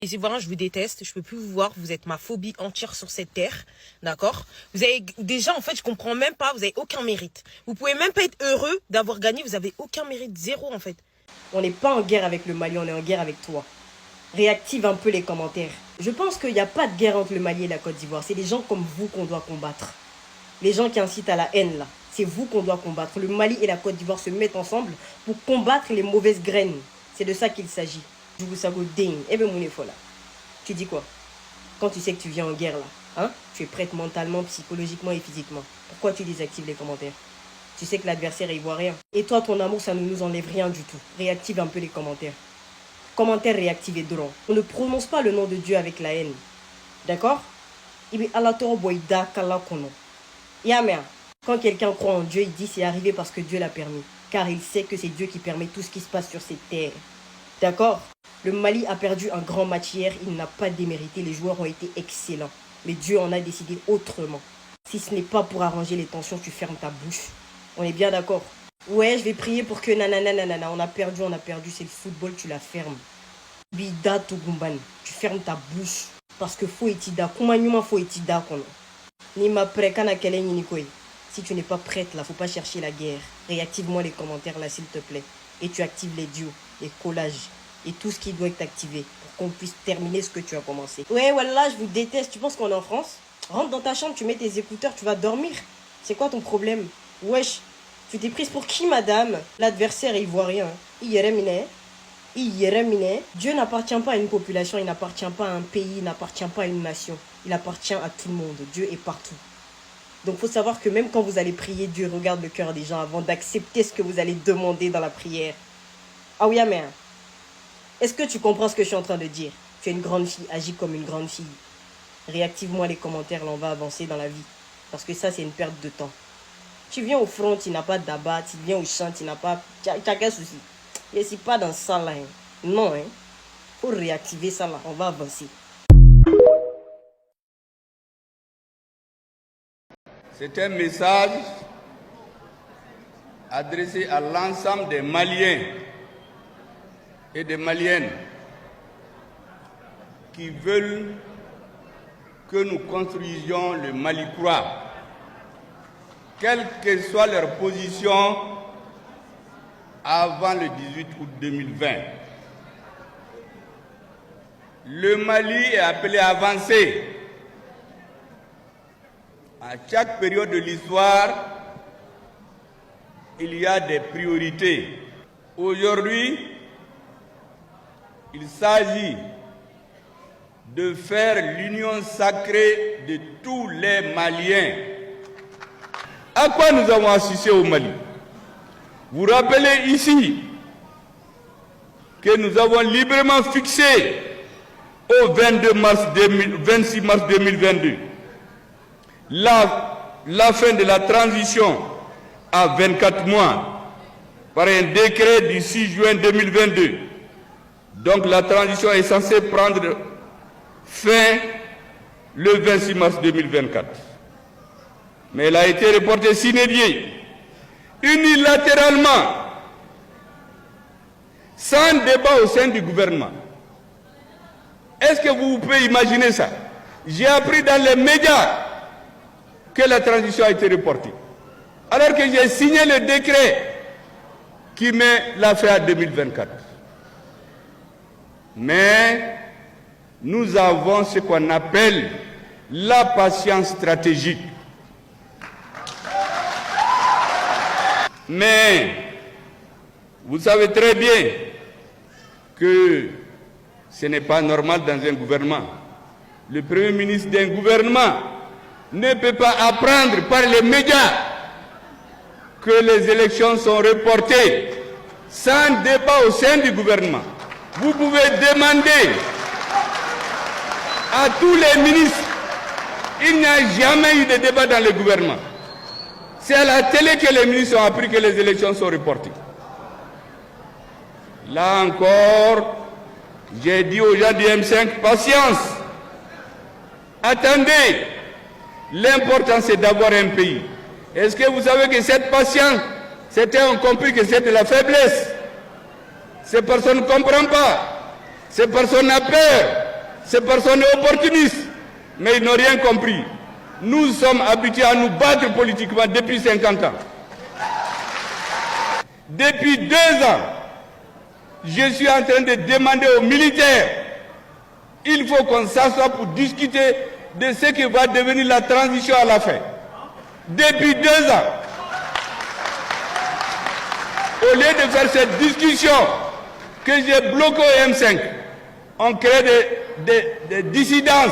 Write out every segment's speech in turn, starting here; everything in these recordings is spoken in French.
Les Ivoiriens, je vous déteste, je peux plus vous voir, vous êtes ma phobie entière sur cette terre, d'accord? Vous avez, déjà, en fait, je comprends même pas, vous avez aucun mérite. Vous pouvez même pas être heureux d'avoir gagné, vous avez aucun mérite, zéro, en fait. On n'est pas en guerre avec le Mali, on est en guerre avec toi. Réactive un peu les commentaires. Je pense qu'il n'y a pas de guerre entre le Mali et la Côte d'Ivoire, c'est des gens comme vous qu'on doit combattre. Les gens qui incitent à la haine, là, c'est vous qu'on doit combattre. Le Mali et la Côte d'Ivoire se mettent ensemble pour combattre les mauvaises graines. C'est de ça qu'il s'agit. Je vous sago ding. Eh ben, mon là. Tu dis quoi? Quand tu sais que tu viens en guerre, là, hein? Tu es prête mentalement, psychologiquement et physiquement. Pourquoi tu désactives les commentaires? Tu sais que l'adversaire est ivoirien. Et toi, ton amour, ça ne nous enlève rien du tout. Réactive un peu les commentaires. Commentaires réactivés de On ne prononce pas le nom de Dieu avec la haine. D'accord? Quand quelqu'un croit en Dieu, il dit c'est arrivé parce que Dieu l'a permis. Car il sait que c'est Dieu qui permet tout ce qui se passe sur cette terre. D'accord? Le Mali a perdu un grand match hier, il n'a pas démérité, les joueurs ont été excellents. Mais Dieu en a décidé autrement. Si ce n'est pas pour arranger les tensions, tu fermes ta bouche. On est bien d'accord? Ouais, je vais prier pour que nanana, on a perdu, c'est le football, tu la fermes. Bida Tugumban, tu fermes ta bouche. Parce que faut etida, kumanyuma faut etida kono. Ni ma prekana kele nikoy. Si tu n'es pas prête là, faut pas chercher la guerre. Réactive-moi les commentaires là, s'il te plaît. Et tu actives les duos, les collages et tout ce qui doit être activé pour qu'on puisse terminer ce que tu as commencé. Ouais, voilà, je vous déteste. Tu penses qu'on est en France? Rentre dans ta chambre, tu mets tes écouteurs, tu vas dormir. C'est quoi ton problème? Wesh, tu t'es prise pour qui, madame? L'adversaire est ivoirien. Iyeremine. Dieu n'appartient pas à une population, il n'appartient pas à un pays, il n'appartient pas à une nation. Il appartient à tout le monde. Dieu est partout. Donc, il faut savoir que même quand vous allez prier, Dieu regarde le cœur des gens avant d'accepter ce que vous allez demander dans la prière. Ah oui, mais est-ce que tu comprends ce que je suis en train de dire? Tu es une grande fille, agis comme une grande fille. Réactive-moi les commentaires, là, on va avancer dans la vie. Parce que ça, c'est une perte de temps. Tu viens au front, tu n'as pas d'abat, tu viens au champ, tu n'as pas... Tu as quel souci? Je ne suis pas dans ça, là. Hein. Non, hein. Faut réactiver ça, là. On va avancer. C'est un message adressé à l'ensemble des Maliens et des Maliennes qui veulent que nous construisions le Mali croix, quelle que soit leur position avant le 18 août 2020. Le Mali est appelé à avancer. À chaque période de l'histoire, il y a des priorités. Aujourd'hui, il s'agit de faire l'union sacrée de tous les Maliens. À quoi nous avons assisté au Mali? Vous rappelez ici que nous avons librement fixé au 26 mars 2022 la fin de la transition à 24 mois par un décret du 6 juin 2022. Donc la transition est censée prendre fin le 26 mars 2024. Mais elle a été reportée sine die, unilatéralement, sans débat au sein du gouvernement. Est-ce que vous pouvez imaginer ça? J'ai appris dans les médias que la transition a été reportée, alors que j'ai signé le décret qui met la fin à 2024. Mais nous avons ce qu'on appelle la patience stratégique. Mais vous savez très bien que ce n'est pas normal dans un gouvernement. Le Premier ministre d'un gouvernement ne peut pas apprendre par les médias que les élections sont reportées sans débat au sein du gouvernement. Vous pouvez demander à tous les ministres, il n'y a jamais eu de débat dans le gouvernement. C'est à la télé que les ministres ont appris que les élections sont reportées. Là encore, j'ai dit aux gens du M5, patience. Attendez, l'important c'est d'avoir un pays. Est-ce que vous savez que cette patience, certains ont compris que c'est de la faiblesse. Ces personnes ne comprennent pas. Ces personnes ont peur. Ces personnes opportunistes, mais ils n'ont rien compris. Nous sommes habitués à nous battre politiquement depuis 50 ans. Depuis 2 ans, je suis en train de demander aux militaires, il faut qu'on s'assoie pour discuter de ce qui va devenir la transition à la fin. Depuis 2 ans, au lieu de faire cette discussion que j'ai bloquée au M5, on crée des dissidences,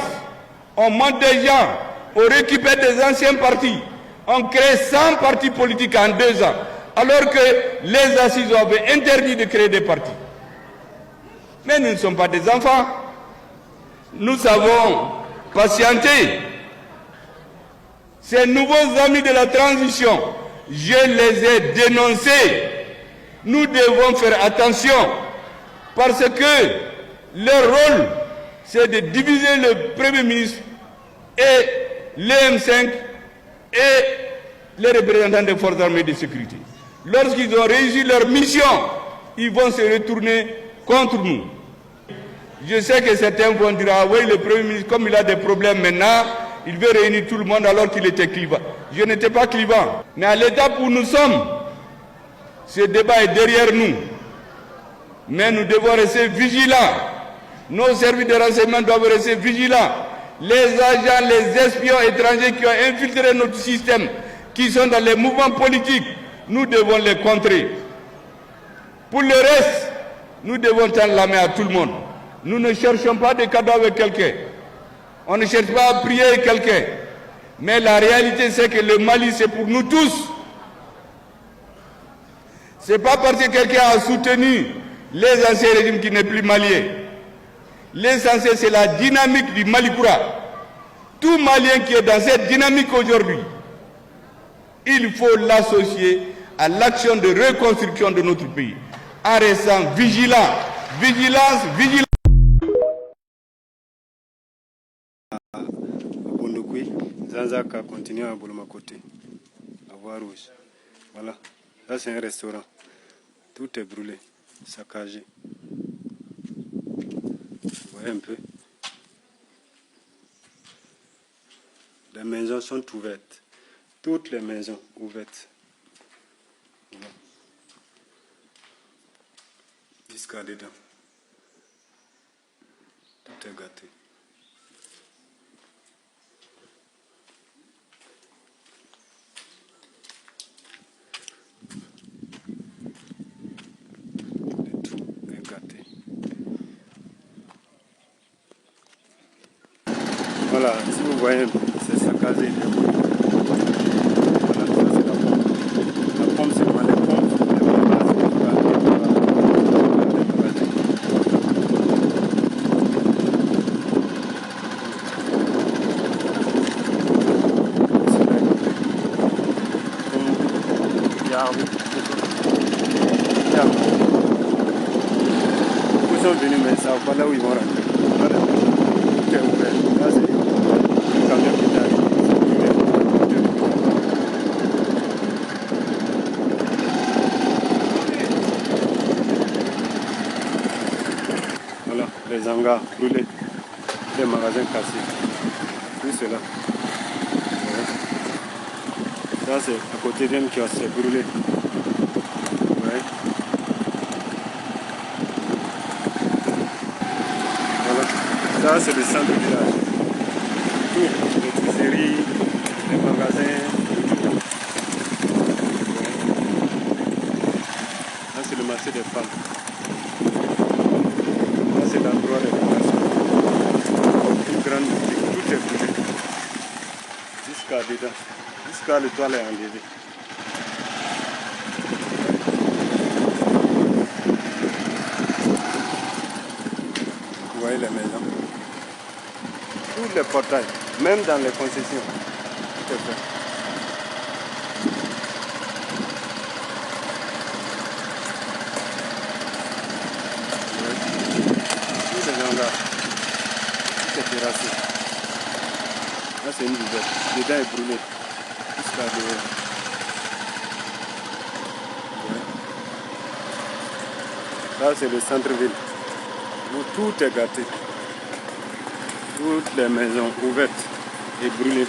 on monte des gens, on récupère des anciens partis, on crée 100 partis politiques en 2 ans, alors que les assises avaient interdit de créer des partis. Mais nous ne sommes pas des enfants. Nous savons patienter. Ces nouveaux amis de la transition, je les ai dénoncés. Nous devons faire attention parce que leur rôle, c'est de diviser le Premier ministre et le M5 et les représentants des forces armées de sécurité. Lorsqu'ils ont réussi leur mission, ils vont se retourner contre nous. Je sais que certains vont dire, ah oui, le Premier ministre, comme il a des problèmes maintenant, il veut réunir tout le monde alors qu'il était clivant. Je n'étais pas clivant. Mais à l'étape où nous sommes, ce débat est derrière nous. Mais nous devons rester vigilants. Nos services de renseignement doivent rester vigilants. Les agents, les espions étrangers qui ont infiltré notre système, qui sont dans les mouvements politiques, nous devons les contrer. Pour le reste, nous devons tendre la main à tout le monde. Nous ne cherchons pas de cadeaux avec quelqu'un. On ne cherche pas à prier avec quelqu'un. Mais la réalité, c'est que le Mali, c'est pour nous tous. Ce n'est pas parce que quelqu'un a soutenu les anciens régimes qui n'est plus malien. L'essentiel, c'est la dynamique du Malikoura. Tout Malien qui est dans cette dynamique aujourd'hui, il faut l'associer à l'action de reconstruction de notre pays, en restant vigilant. Vigilance, vigilance. Bondokui, Zanzaka continue à Bolomakoté, à Voie-Rouge. Voilà, là c'est un restaurant. Tout est brûlé, saccagé. Vous voyez un peu. Les maisons sont ouvertes. Toutes les maisons ouvertes. Voilà. Jusqu'à dedans. Tout est gâté. Tout est gâté. Voilà, si vous voyez, c'est saccagé. Voilà, ça c'est la pompe. La pompe, c'est pas les pompes. Ils sont venus, mais ça va pas là où ils vont rentrer. Voilà. Tout est ouvert. Là, c'est le camion qui est arrivé. Voilà, les hangars brûlés, les magasins cassés. Tout cela. Voilà. Ça, c'est à côté d'un qui s'est brûlé. Ouais. Ça, c'est le centre du village. Tout, les triseries, les magasins. Là, c'est le marché des femmes. Là, c'est l'endroit des populations. Une grande boutique, tout est brûlé. Jusqu'à dedans. Jusqu'à le toit est enlevé. Vous voyez les maisons. Tous les portails, même dans les concessions, tout est fait. Tous ces gens-là, tout est terrassé. Là, c'est une buvette. Dedans est brûlé. Jusqu'à dehors. Là, c'est le centre-ville, où tout est gâté. toutes les maisons ouvertes et brûlées.